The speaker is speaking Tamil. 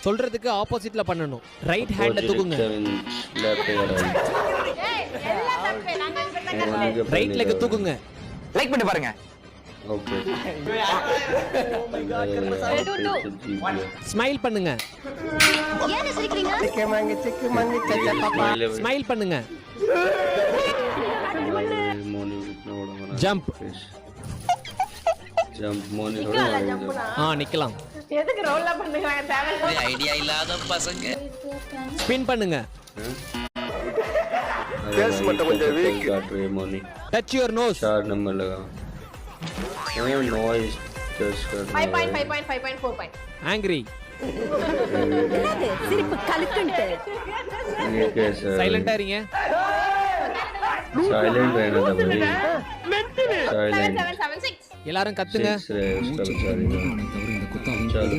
சொல்றதுக்கு ஆப்போசிட்ல பண்ணணும். ரைட் ஹேண்ட தூக்குங்க. ரைட் லெக் தூக்குங்க. லைக் பண்ணி பாருங்க. ஓகே. ஸ்மைல் பண்ணுங்க. ஏன் சிரிக்கிறீங்க? ஸ்மைல் பண்ணுங்க. ஜம்ப். நிக்கலாம். எதுக்கு ரோல்ல பண்ணுறாங்க தேவை ஐடியா இல்லாத பசங்க. ஸ்பின் பண்ணுங்க. फेस மட்டும் கொஞ்சம் week God ray Moni. Touch your nose. 4 number लगा. ये नॉइस टेस्ट कर. 5.5.4 point. ஆங்கிரி. என்னது சிரிப்பு கலக்குண்டு. ये कैसा? சைலண்டா இருங்க. साइलेंट रहना था भाई. साइलेंट. 7.76. எல்லாரும் கத்துங்க. चलो.